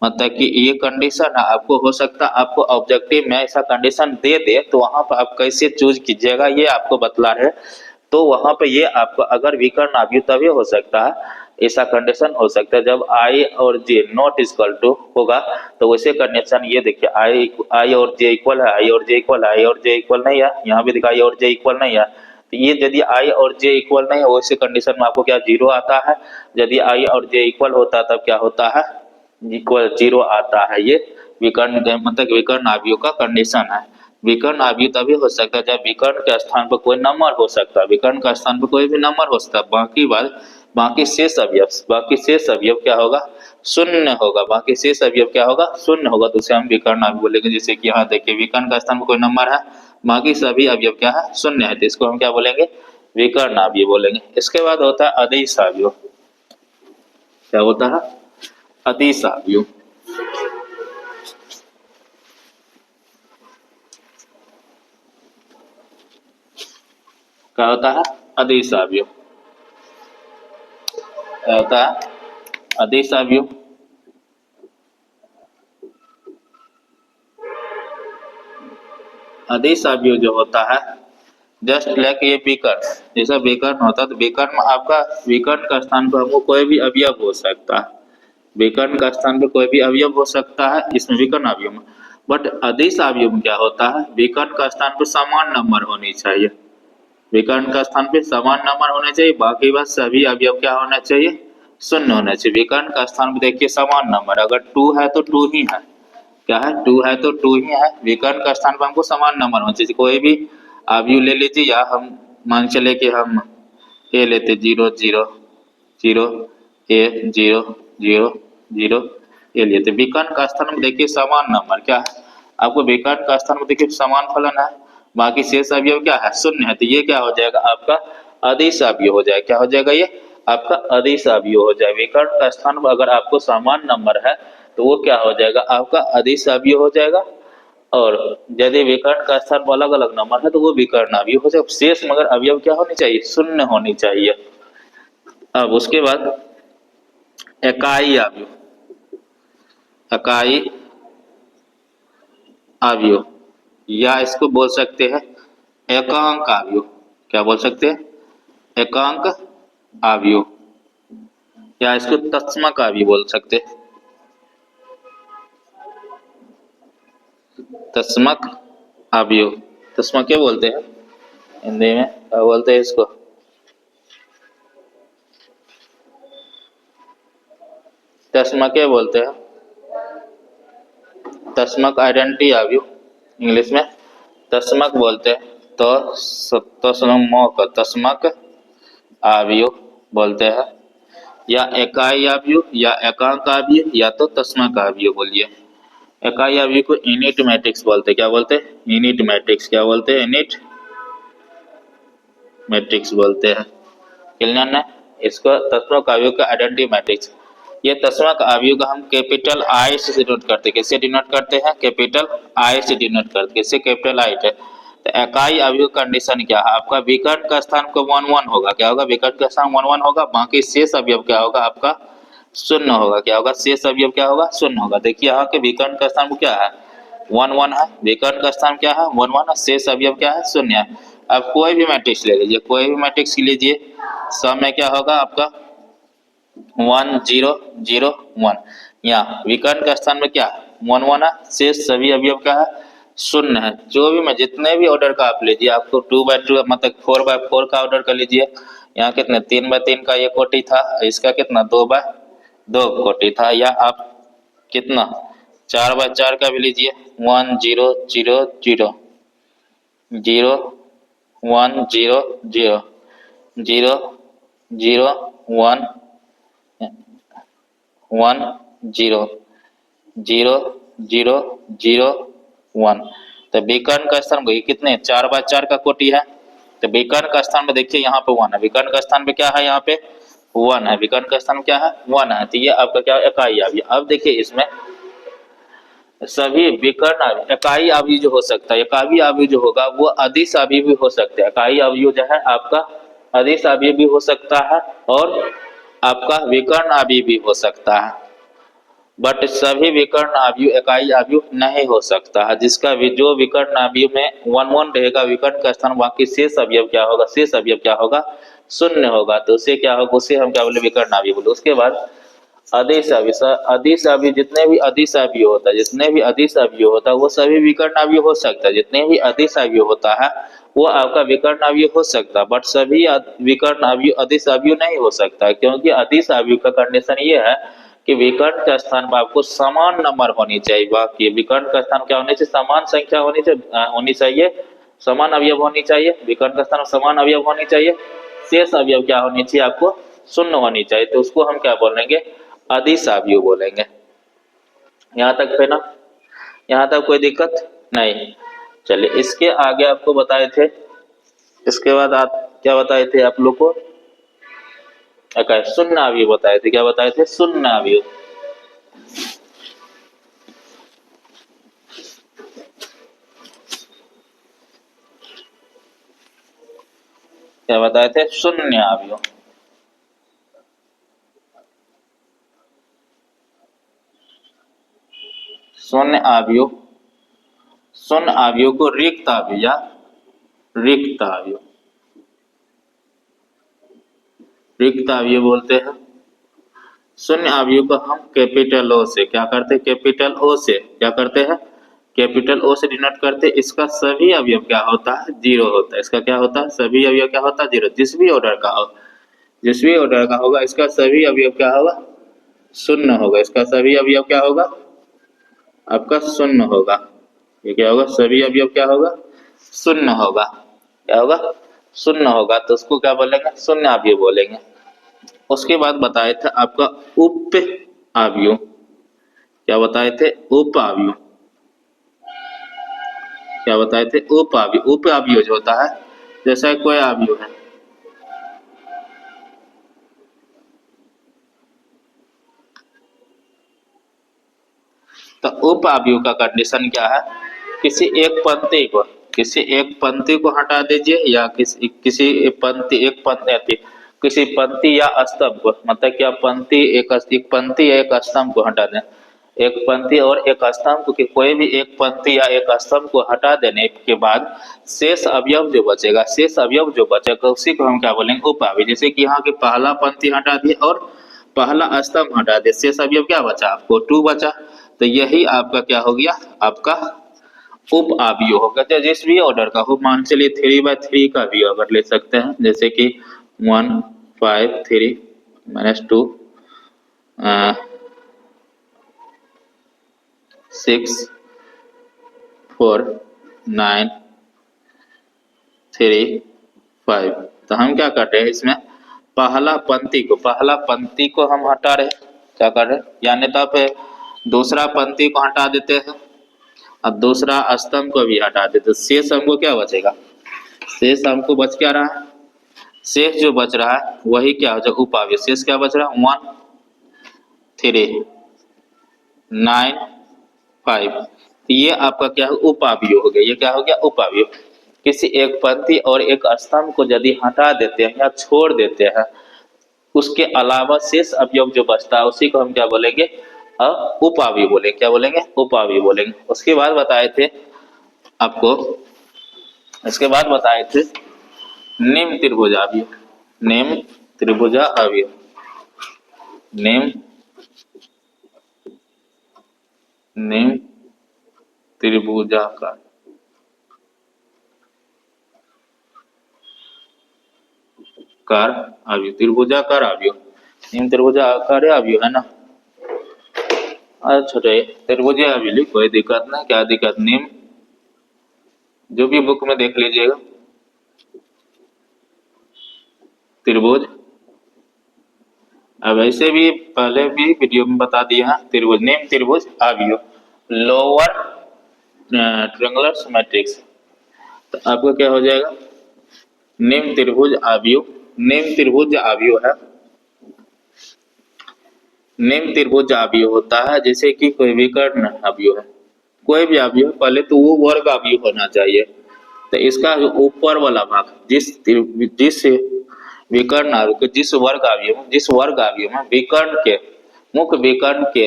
मतलब कि ये कंडीशन है, आपको हो सकता है आपको ऑब्जेक्टिव में ऐसा कंडीशन दे दे, तो वहां पर आप कैसे चूज कीजिएगा ये आपको बतला रहे। तो वहां पे ये आपको अगर विकर्ण अवयव तभी हो सकता है, ऐसा कंडीशन हो सकता है जब आई और जे नॉट इक्वल टू होगा। तो वैसे कंडीशन ये देखिए, आई और जे इक्वल है, आई और जे इक्वल है, आई और जे इक्वल नहीं है, यहाँ भी देखा आई और जे इक्वल नहीं है। तो ये यदि आई और जे इक्वल नहीं है, वैसे कंडीशन में आपको क्या 0 आता है। यदि आई और जे इक्वल होता है तब क्या होता है, इक्वल 0 आता है। ये विकर्ण मतलब विकर्ण अवयव का कंडीशन है। विकर्ण अवयव तभी हो सकता है जब विकर्ण के स्थान पर कोई नंबर हो सकता है, विकर्ण का स्थान पर कोई भी नंबर हो सकता है। बाकी बात, बाकी शेष अवयव क्या होगा, शून्य होगा। बाकी शेष अवयव क्या होगा, शून्य होगा, तो उसे हम विकर्ण अवयव बोलेंगे। जैसे कि यहाँ देखिए विकर्ण का स्थान पर कोई नंबर है, बाकी सभी अवयव क्या है, शून्य है, तो इसको हम क्या बोलेंगे, विकर्ण अवयव बोलेंगे। इसके बाद होता है अदिश अवयव। क्या होता है, अदिश अवयव। क्या होता है, अदिश अवयव। क्या होता है, अदिश अवयव। अदिश अवयव जो होता है, जस्ट लाइक ये विकर्ण, जैसा विकर्ण होता है, तो विकर्ण में आपका विकर्ण का स्थान पर हमको कोई भी अवयव हो सकता है, विकर्ण का स्थान पर कोई भी अवयव हो सकता है इसमें विकर्ण अवयव में। बट अदिश अवयव में क्या होता है, विकर्ण का स्थान पर समान नंबर होनी चाहिए, विकर्ण का स्थान पे समान नंबर होने चाहिए, बाकी बस सभी अवयव क्या होना चाहिए, शून्य होना चाहिए। विकर्ण का स्थान पे देखिए समान नंबर, अगर 2 है तो 2 ही है, क्या है, 2 है तो 2 ही है। विकर्ण का स्थान पर हमको समान नंबर होना चाहिए। कोई भी अवयव ले लीजिए, या हम मान चले कि हम ए लेते 0 0 0 ए 0 0 0 ये लिए थे। विकर्ण का स्थान में देखिए समान नंबर क्या है, आपको विकर्ण का स्थान में देखिए समान फलन है, बाकी शेष अवयव क्या है, शून्य है, तो ये क्या हो जाएगा आपका अदिश अवयव हो जाएगा। क्या हो जाएगा ये आपका अदिश अवयव हो जाएगा। विकर्ण का स्थान में अगर आपको समान नंबर है तो वो क्या हो जाएगा आपका अदिश अवयव हो जाएगा, और यदि विकर्ण का स्थान अलग अलग नंबर है तो वो विकर्ण अवयव हो जाएगा। शेष मगर अवयव क्या होनी चाहिए, शून्य होनी चाहिए। अब उसके बाद इकाई अवयव, इकाई अवयव या इसको बोल सकते हैं एकांक अवयव। क्या बोल सकते हैं, एकांक अवयव, या इसको तत्समक अवयव बोल सकते हैं, तत्समक अवयव। तत्समक क्या बोलते हैं हिंदी में, क्या बोलते हैं इसको, तत्समक क्या बोलते हैं, तत्समक आइडेंटिटी अवयव इंग्लिश में तत्समक बोलते हैं। तो तत्समक अवयव बोलते हैं, या इकाई अवयव या एकांक अवयव या तो तत्समक अवयव बोलिए। इकाई अवयव को यूनिट मैट्रिक्स बोलते हैं। क्या बोलते हैं, यूनिट मैट्रिक्स। क्या बोलते हैं, यूनिट मैट्रिक्स बोलते हैं। क्लियर है। इसको तत्समक अवयव का आइडेंटिटी मैट्रिक्स। ये तत्समक अवयव का हम कैपिटल आई से डिनोट करते हैं। किससे डिनोट करते हैं, कैपिटल आई से डिनोट करते हैं। किससे, कैपिटल आई है। तो इकाई अवयव कंडीशन क्या है आपका, विकर्ण का स्थान को 1 1 होगा। क्या होगा, विकर्ण का स्थान 1 1 होगा, बाकी शेष अवयव क्या होगा आपका शून्य होगा। क्या होगा, शेष अवयव क्या होगा, शून्य होगा। देखिए यहाँ के विकर्ण का स्थान क्या है 1 1 है, विकर्ण का स्थान क्या है 1 1 है, शेष अवयव क्या है शून्य है। अब कोई भी मैट्रिक्स ले लीजिए, कोई भी मैट्रिक्स लीजिए, सब में क्या होगा आपका 1 0 0 1। यहाँ विकर्ण का स्थान में क्या 1 1 है, शेष सभी अवयव क्या है शून्य है। जो भी मैं जितने भी ऑर्डर का आप लीजिए, आपको 2/2 मतलब 4/4 का ऑर्डर कर लीजिए। यहाँ कितने 3/3 का ये कोटि था, इसका कितना 2/2 कोटि था। या आप कितना 4/4 का भी लीजिए, 1 0 0 0 0 1 0 0 0 0 1 1 0 0 0 0 1। तो विकर्ण का स्थान कितने 4/4 का कोटि है। तो विकर्ण का स्थान में देखिए यहाँ पे 1 है, विकर्ण का स्थान पे क्या है, यहाँ पे 1 है, विकर्ण का स्थान क्या है 1 है। तो ये आपका क्या इकाई अवयव। अब देखिए इसमें सभी विकर्ण इकाई अवयव जो हो सकता है, इकाई अवयव जो होगा वो अदिश अवयव भी हो सकते हैं। इकाई अवयव जो है आपका अदिश अवयव भी हो सकता है और आपका विकर्ण अवयव भी हो सकता है। बट सभी विकर्ण अवयव इकाई अवयव नहीं हो सकता है। जिसका जो विकर्ण अवयव में 1 1 रहेगा विकर्ण का स्थान, बाकी शेष अवयव क्या होगा, शेष अवयव क्या होगा शून्य होगा। तो उसे क्या होगा, उसे हम क्या बोले विकर्ण अवयव बोले। उसके बाद अदिश अवयव, अदिश अवयव जितने भी अदिश अवयव होता है, जितने भी अदिश अवयव होता है वो सभी विकर्ण अवयव हो सकता है। जितने भी अदिश अवयव होता है वो आपका विकर्ण अवयव हो सकता है, बट सभी विकर्ण अवयव अदिश अवयव नहीं हो सकता है। क्योंकि अदिश अवयव का कंडीशन ये है कि विकर्ण का स्थान पर आपको समान नंबर होनी चाहिए। बाकी विकर्ण का स्थान क्या होनी चाहिए, समान संख्या होनी चाहिए, समान अवयव होनी चाहिए। विकर्ण का स्थान समान अवयव होनी चाहिए, शेष अवयव क्या होनी चाहिए आपको शून्य होनी चाहिए। तो उसको हम क्या बोलेंगे, अदिश अवयव बोलेंगे। यहाँ तक है ना, यहाँ तक कोई दिक्कत नहीं। चलिए इसके आगे आपको बताए थे, इसके बाद आप क्या बताए थे आप लोग को, शून्य अवयव बताए थे। क्या बताए थे, शून्य अवयव। क्या बताए थे, शून्य अवयव। शून्य अवयव, शून्य अवयव को रिक्त अवयव या रिक्त अवयव, रिक्त अवयव बोलते हैं। शून्य अवयव को हम कैपिटल ओ से क्या करते हैं, कैपिटल ओ से क्या करते हैं, कैपिटल ओ से डिनोट करते हैं। इसका सभी अवयव क्या होता है, जीरो होता है। इसका क्या होता है, सभी अवयव क्या होता है, जीरो। जिस भी ऑर्डर का हो, जिस भी ऑर्डर का होगा इसका सभी अवयव क्या होगा, शून्य होगा। इसका सभी अवयव क्या होगा आपका शून्य होगा। ये क्या होगा, सभी अवयव क्या होगा शून्य होगा। क्या होगा, शून्य होगा। तो उसको क्या बोलेंगे, शून्य अवयव बोलेंगे। उसके बाद बताया था आपका उप अवयव, क्या बताए थे? उप अवयव, क्या बताए थे? उप अवयव। उप अवयव जो होता है, जैसा कोई अवयव है, तो उप अवयव का कंडीशन क्या है? किसी एक पंक्ति को, किसी एक पंक्ति को हटा दीजिए, या किसी एक पंक्ति, किसी पंक्ति या स्तंभ को, मतलब क्या पंक्ति, एक पंक्ति या एक स्तंभ को हटा दें, एक पंक्ति और एक स्तंभ को, कोई भी एक पंक्ति या एक स्तंभ को हटा देने के बाद शेष अवयव जो बचेगा, शेष अवयव जो बचेगा उसी को हम क्या बोलेंगे? उप अवयव। जैसे कि यहाँ की पहला पंक्ति हटा दिए और पहला स्तंभ हटा दिए, शेष अवयव क्या बचा? आपको 2 बचा। तो यही आपका क्या हो गया? आपका उप अवयव होगा। तो जिस भी ऑर्डर का हो, मान चलिए 3/3 का भी अगर ले सकते हैं, जैसे कि 1 5 3 -2 6 4 9 3 5। तो हम क्या कर रहे हैं इसमें? पहला पंक्ति को हम हटा रहे हैं, क्या कर रहे हैं? यानी तो आप दूसरा पंक्ति को हटा देते हैं और दूसरा स्तंभ को भी हटा देते, शेष हमको क्या बचेगा? शेष हमको बच क्या रहा है? शेष जो बच रहा है वही क्या हो जाएगा? उप अवयव। शेष क्या बच रहा है? 1 3 9 5। ये आपका क्या है? उप अवयव हो गया। ये क्या हो गया? उप अवयव। किसी एक पंक्ति और एक स्तंभ को यदि हटा देते हैं या छोड़ देते हैं, उसके अलावा शेष अवयव जो बचता है उसी को हम क्या बोलेंगे? उप अवयव बोलेंगे। क्या बोलेंगे? उप अवयव बोलेंगे। उसके बाद बताए थे आपको, इसके बाद बताए थे निम्न त्रिभुजावयव, निम्न त्रिभुजावयव, निम्न त्रिभुजाकार अवयव, त्रिभुजाकार अवयव, निम्न त्रिभुजाकार अवयव है ना। छोटे त्रिभुजा अवयव, कोई दिक्कत नहीं। क्या दिक्कत? निम्न, जो भी बुक में देख लीजिएगा, त्रिभुज। अब ऐसे भी पहले भी वीडियो में बता दिया है, त्रिभुज, निम्न त्रिभुज अवयव, लोअर ट्रायंगुलर मैट्रिक्स। तो आपको क्या हो जाएगा? निम्न त्रिभुज अवयव, निम्न त्रिभुज अवयव है, निम्न त्रिभुज अवयव होता है जैसे कि कोई विकर्ण अवयव है, कोई भी अवयव, पहले तो वो वर्ग अवयव होना चाहिए। तो इसका जो ऊपर वाला भाग, जिस विकर्ण अवयव, जिस वर्ग अवयव में विकर्ण के, मुख्य विकर्ण के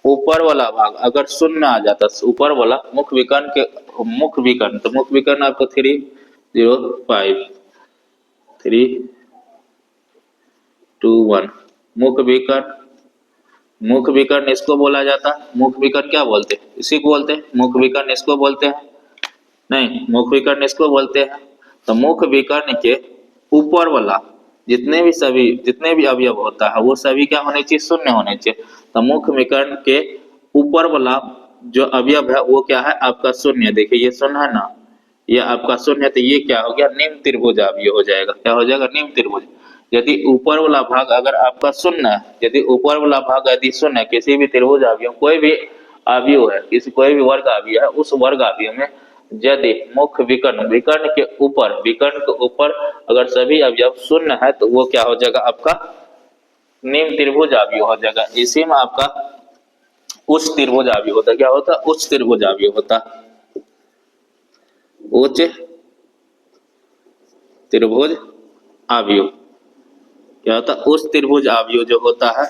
ऊपर वाला भाग अगर शून्य आ जाता, ऊपर वाला मुख्य विकर्ण के, मुख्य विकर्ण, तो मुख्य विकर्ण आपको 3 0 5 3 2 1, मुख्य विकर्ण इसको बोला जाता है। मुख्य विकर्ण क्या बोलते हैं? इसी को बोलते हैं मुख्य विकर्ण। इसको बोलते हैं नहीं, मुख्य विकर्ण इसको बोलते हैं। तो मुख्य विकर्ण के ऊपर वाला जितने भी अवयव होता है वो सभी क्या होने चाहिए? शून्य होने चाहिए। तो मुख्य विकर्ण के ऊपर वाला जो अवयव है वो क्या है? आपका शून्य। देखिए ये शून्य है ना, ये आपका शून्य, तो ये क्या हो गया? निम्न त्रिभुज अवयव हो जाएगा। क्या हो जाएगा? निम्न त्रिभुज। यदि ऊपर वाला भाग अगर आपका शून्य है, यदि ऊपर वाला भाग यदि शून्य है, किसी भी त्रिभुज अवयव, कोई भी अवयव है, कोई भी वर्ग अवयव है, उस वर्ग अवयव में यदि मुख्य विकर्ण के ऊपर अगर सभी अवयव शून्य है तो वो क्या हो जाएगा? आपका निम्न त्रिभुज अवयव हो जाएगा। इसी में आपका उच्च त्रिभुज अवयव होता है। क्या होता है? उच्च त्रिभुज अवयव होता है। उच्च त्रिभुज अवयव क्या होता है? उच्च त्रिभुज अवयव जो होता है,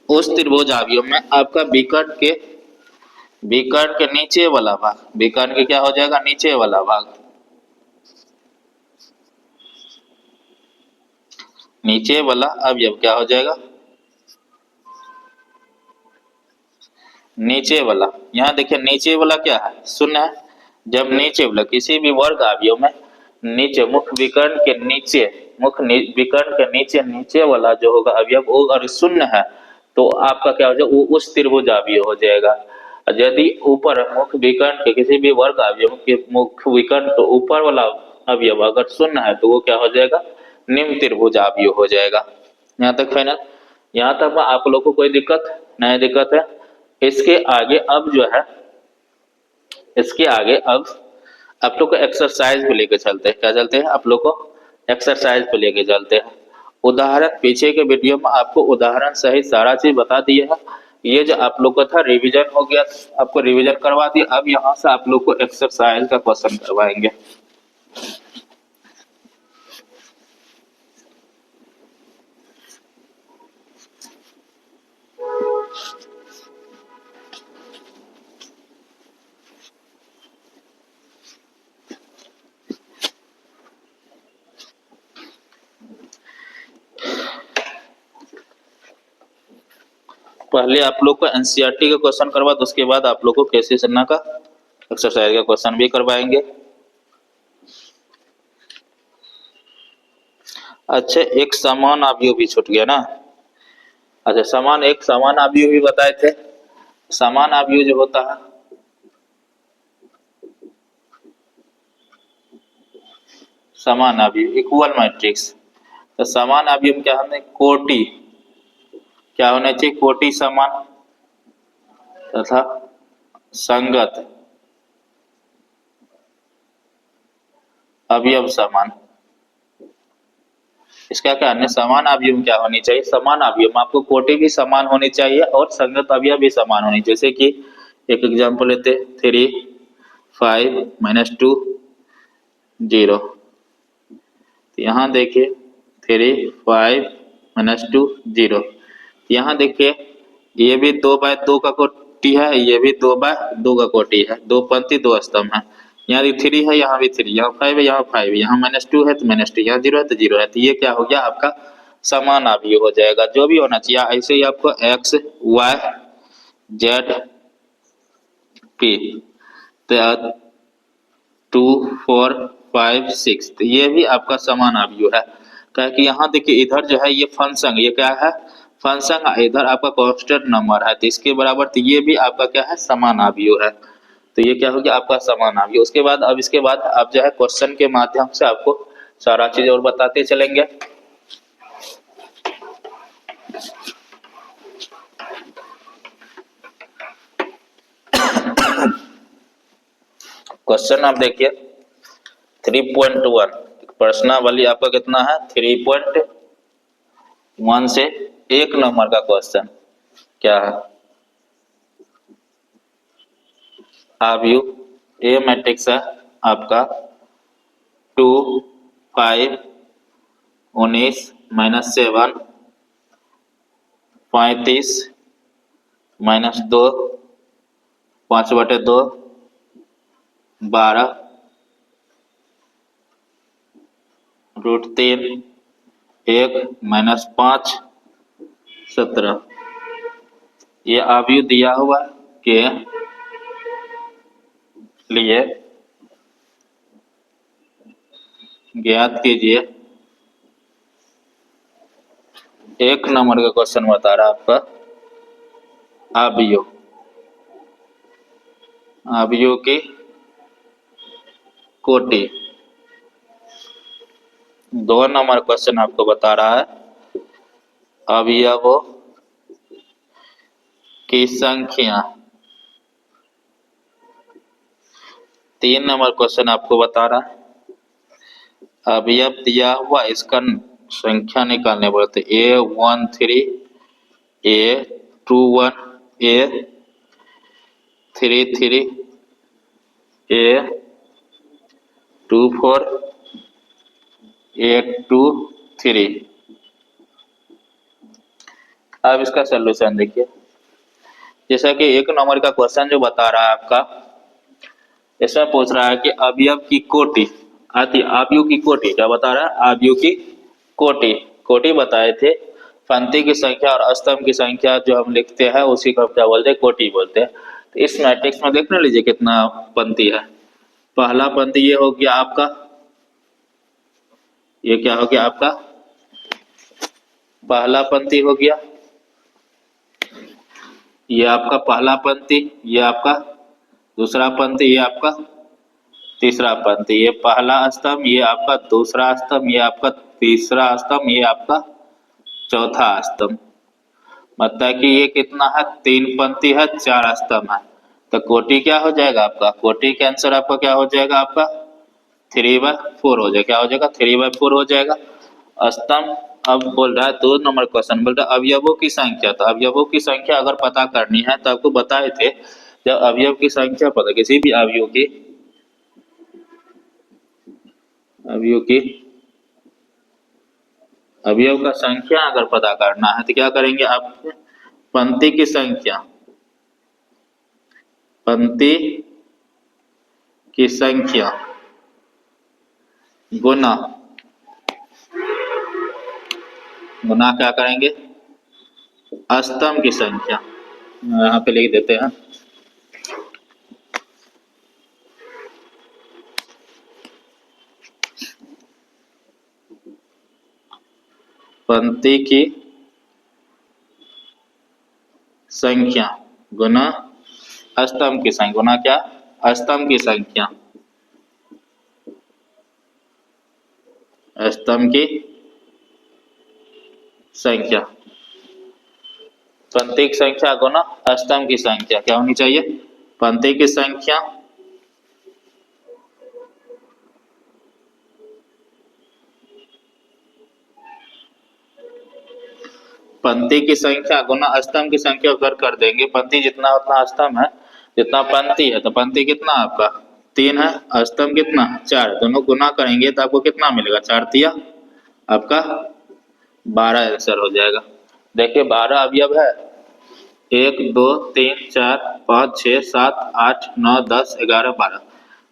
उस त्रिभुज अवयव में आपका विकर्ण के नीचे वाला भाग, विकर्ण के क्या हो जाएगा? नीचे वाला भाग, नीचे वाला अवयव क्या हो जाएगा? नीचे वाला। यहाँ देखिए नीचे वाला क्या है? शून्य है। जब नीचे वाला किसी भी वर्ग अवयव में नीचे, मुख्य विकर्ण के नीचे वाला जो होगा अवयव वो अगर शून्य है तो आपका क्या हो जाएगा? वो उस त्रिभुज अवयव हो जाएगा। यदि ऊपर मुख्य विकर्ण के किसी भी वर्ग अवयव के मुख्य विकर्ण के ऊपर वाला अवयव अगर शून्य है तो वो क्या हो जाएगा? निम्न त्रिभुज अवयव हो जाएगा। यहाँ तक फाइनल। यहाँ तक आप लोग को कोई दिक्कत नहीं दिक्कत है। इसके आगे अब जो है, इसके आगे अब आप लोग को एक्सरसाइज पे लेके चलते हैं। क्या चलते हैं? आप लोग को एक्सरसाइज पे लेके चलते हैं। उदाहरण पीछे के वीडियो में आपको उदाहरण सहित सारा चीज बता दिया है। ये जो आप लोग का था रिवीजन हो गया, आपको रिवीजन करवा दिया। अब यहाँ से आप लोग को एक्सरसाइज का क्वेश्चन करवाएंगे। पहले आप लोग को एनसीईआरटी का क्वेश्चन करवा, तो उसके बाद आप लोग को केसी शर्मा का एक्सरसाइज का क्वेश्चन भी करवाएंगे। अच्छा, एक समान अवयव भी छूट गया ना। अच्छा, समान अवयव भी बताए थे। समान अवयव जो होता है, समान अवयव इक्वल मैट्रिक्स, तो समान अवयव में क्या हमने कोटि क्या होना चाहिए? कोटि समान तथा संगत अवयव समान। इसका क्या है? समान अवयव में क्या होनी चाहिए? समान अवयव में आपको कोटि भी समान होनी चाहिए और संगत अवयव भी समान होनी चाहिए। जैसे कि एक एग्जांपल लेते 3 5 -2 0। यहाँ देखिए 3 5 -2 0। यहाँ देखिए ये भी 2/2 का कोटि है, ये भी 2/2 का कोटि है, दो पंक्ति दो स्तंभ है। यहाँ भी 3 है, यहाँ भी 3, यहाँ 5 है, यहाँ 5, यहाँ -2 है तो -2, यहाँ 0 है तो 0 है। तो ये क्या हो गया? आपका समान अवयव हो जाएगा। जो भी होना चाहिए ऐसे ही आपको x y z p, तो 2 4 5 6, तो ये भी आपका समान अवयव है। क्या कि यहाँ देखिए इधर जो है ये फंक्शन, ये क्या है? फंक्शन, इधर आपका कांस्टेंट नंबर है तो इसके बराबर, तो ये भी आपका क्या है? समान अवयव है। तो ये क्या हो गया? आपका समान अवयव। उसके बाद अब इसके बाद आप जो है क्वेश्चन के माध्यम से आपको सारा चीज और बताते चलेंगे। क्वेश्चन आप देखिए 3.1 प्रश्नावली आपका कितना है? 3.1 से 1 नंबर का क्वेश्चन क्या है? अवयव ए मैट्रिक्स है आपका 2 5 19 -7 35 -2 5/2 12 √3 1 -5 17। ये अवयव दिया हुआ के लिए ज्ञात कीजिए। 1 नंबर का क्वेश्चन बता रहा है आपका अवयव की कोटि। 2 नंबर क्वेश्चन आपको बता रहा है अवयवों की संख्या। 3 नंबर क्वेश्चन आपको बता रहा है अवयव दिया हुआ इसका संख्या निकालने बोलते A13 A21 A33 A24 A23। अब इसका सोल्यूशन देखिए। जैसा कि 1 नंबर का क्वेश्चन जो बता रहा है आपका, इसमें पूछ रहा है कि अवयव की कोटि आती, अवयव की कोटि क्या बता रहा है? अवयव की कोटि, कोटि बताए थे पंक्ति की संख्या और स्तंभ की संख्या जो हम लिखते हैं उसी को क्या बोलते हैं? कोटि बोलते हैं। तो इस मैट्रिक्स में देख लीजिए कितना पंक्ति है। पहला पंक्ति ये हो गया आपका, ये क्या हो गया आपका? पहला पंक्ति हो गया, ये आपका पहला पंक्ति, ये आपका दूसरा पंक्ति, ये आपका तीसरा पंक्ति, ये पहला स्तंभ, ये आपका दूसरा स्तंभ, ये आपका तीसरा स्तंभ, ये आपका चौथा स्तंभ। मतलब है कि ये कितना है, 3 पंक्ति है 4 स्तंभ है, तो कोटि क्या हो जाएगा आपका, कोटि का आंसर आपका क्या हो जाएगा, आपका 3/4 हो जाएगा, क्या हो जाएगा 3/4 हो जाएगा स्तंभ। अब बोल रहा है 2 नंबर क्वेश्चन बोल रहा है अवयवों की संख्या, तो अवयवों की संख्या अगर पता करनी है तो आपको बताए थे, जब अवयव की संख्या पता किसी भी अवयव का संख्या अगर पता करना है तो क्या करेंगे आप, पंक्ति की संख्या, पंक्ति की संख्या गुना गुना क्या करेंगे, स्तंभ की संख्या। यहाँ पे लिख देते हैं, पंक्ति की संख्या गुना स्तंभ की संख्या, गुना क्या, स्तंभ की संख्या, स्तंभ की संख्या, पंक्ति की संख्या गुना स्तंभ की संख्या क्या होनी चाहिए, पंक्ति की संख्या पंक्ति की संख्या गुना स्तंभ की संख्या कर देंगे, पंक्ति जितना उतना स्तंभ है, जितना पंक्ति है तो पंक्ति कितना आपका 3 है, स्तंभ कितना 4, दोनों गुना करेंगे तो आपको कितना मिलेगा, 4 तिया आपका 12 आंसर हो जाएगा। देखिए 12 अवयव है, 1 2 3 4 5 6 7 8 9 10 11 12,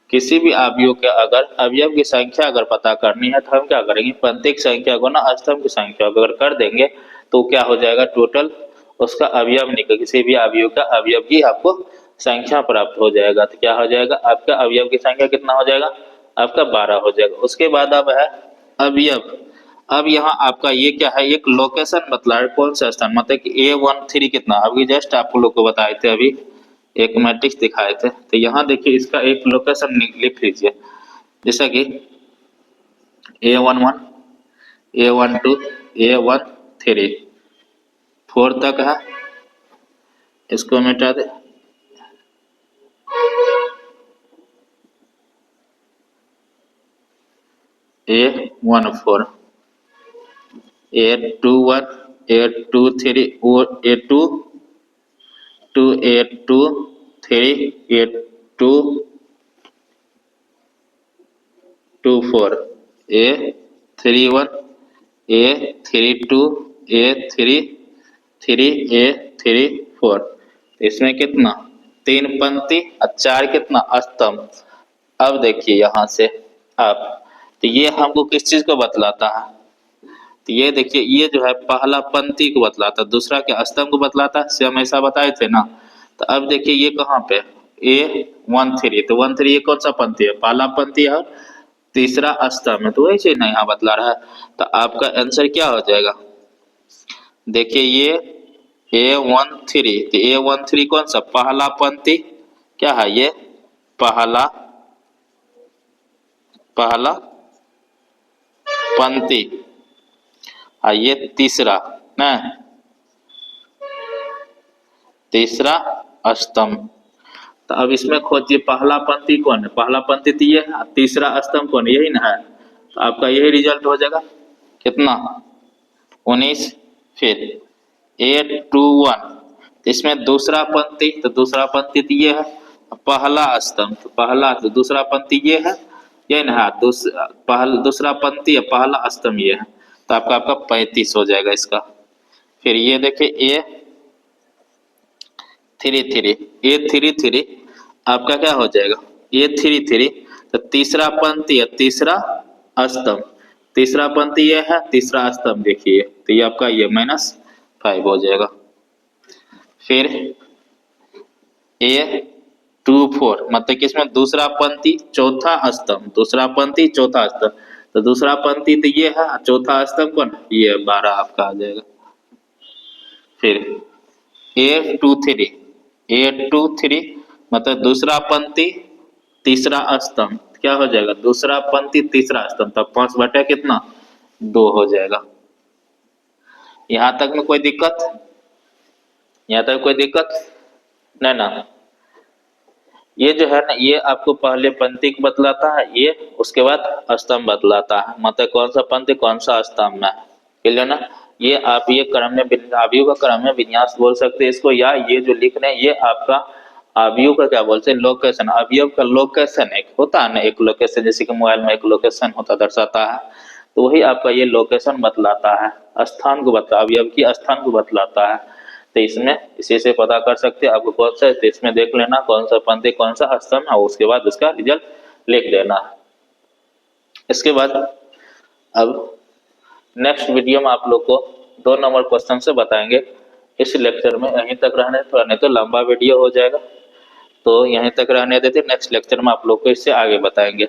किसी भी अवयव के अगर अवयव की संख्या अगर पता करनी है तो हम क्या करेंगे, पंक्ति की संख्या गुना स्तंभ की संख्या अगर कर देंगे तो क्या हो जाएगा, टोटल उसका अवयव निकल, किसी भी अवयव का अवयव की आपको संख्या प्राप्त हो जाएगा, तो क्या हो जाएगा आपका अवयव की संख्या कितना हो जाएगा, आपका 12 हो जाएगा। उसके बाद अब है अवयव, अब यहाँ आपका ये क्या है, एक लोकेशन बतला है, कौन सा स्थान, मतलब कि A13 कितना, अभी जस्ट आप लोग को बताए थे, अभी एक मैट्रिक्स दिखाए थे, तो यहाँ देखिए इसका एक लोकेशन लिख लीजिए, जैसा कि A11 A12 A13 4 तक है, इसको मिटा दे, A14 A21 A23 A22 A23 A24 A31 A32 A33 A34, इसमें कितना 3 पंक्ति और 4 कितना स्तंभ। अब देखिए यहाँ से आप, तो ये हमको किस चीज को बतलाता है, तो ये देखिए ये जो है पहला पंक्ति को बतलाता, दूसरा क्या स्तंभ को बतलाता है, हम ऐसा बताए थे ना। तो अब देखिए ये कहाँ पे A13, तो 13 ये कौन सा पंक्ति है, पहला पंक्ति है, तीसरा स्तंभ है, तो वैसे नहीं यहाँ बतला रहा है, तो आपका आंसर क्या हो जाएगा, देखिए ये A13, तो A13 कौन सा पहला पंक्ति क्या है, ये पहला पंक्ति, ये तीसरा ना, तीसरा स्तंभ। तो अब इसमें खोजिए पहला पंक्ति कौन है, पहला पंक्ति तो ये है, तीसरा स्तंभ कौन है, यही ना है, तो आपका यही रिजल्ट हो जाएगा कितना 19। फिर A21, तो इसमें दूसरा पंक्ति, तो दूसरा पंक्ति तो ये है, पहला स्तंभ, तो पहला, तो दूसरा पंक्ति ये है, ये ना है, दूसरा पंक्ति है, पहला स्तंभ ये है, तो आपका 35 हो जाएगा इसका। फिर ये देखिए A33 आपका क्या हो जाएगा, A33, तो तीसरा पंक्ति है, तीसरा स्तंभ, तीसरा पंक्ति ये है, तीसरा स्तंभ देखिए, तो ये आपका ये -5 हो जाएगा। फिर A24, मतलब कि इसमें दूसरा पंक्ति चौथा स्तंभ, दूसरा पंक्ति चौथा स्तंभ, तो दूसरा पंक्ति तो ये है, चौथा स्तंभ कौन, ये 12 आपका आ जाएगा। फिर A23 मतलब दूसरा पंक्ति तीसरा स्तंभ, क्या हो जाएगा, दूसरा पंक्ति तीसरा स्तंभ, तब 5 कितना 2 हो जाएगा। यहाँ तक में कोई दिक्कत, यहाँ तक कोई दिक्कत नहीं ना? ये जो है ना, ये आपको पहले पंक्ति को बतलाता है, ये उसके बाद स्तंभ बतलाता है, मतलब कौन सा पंक्ति कौन सा स्तंभ में, क्लियर ना? ये आप ये क्रम में अवयव का क्रम में विन्यास बोल सकते हैं इसको, या ये जो लिख रहे हैं ये आपका अवयव का क्या बोलते हैं, लोकेशन, अवयव का लोकेशन एक होता है ना, एक लोकेशन, जैसे कि मोबाइल में एक लोकेशन होता दर्शाता है, तो वही आपका ये लोकेशन बतलाता है, स्थान को बतला, अवयव की स्थान को बतलाता है। तो इसमें इसी से पता कर सकते हैं आपको कौन सा, तो इसमें देख लेना कौन सा पंक्ति कौन सा स्तंभ है, उसके बाद उसका रिजल्ट लिख देना। इसके बाद अब नेक्स्ट वीडियो में आप लोग को 2 नंबर क्वेश्चन से बताएंगे। इस लेक्चर में यहीं तक रहने, थोड़ा नहीं तो लंबा वीडियो हो जाएगा, तो यहीं तक रहने देते, नेक्स्ट लेक्चर में आप लोग को इससे आगे बताएंगे।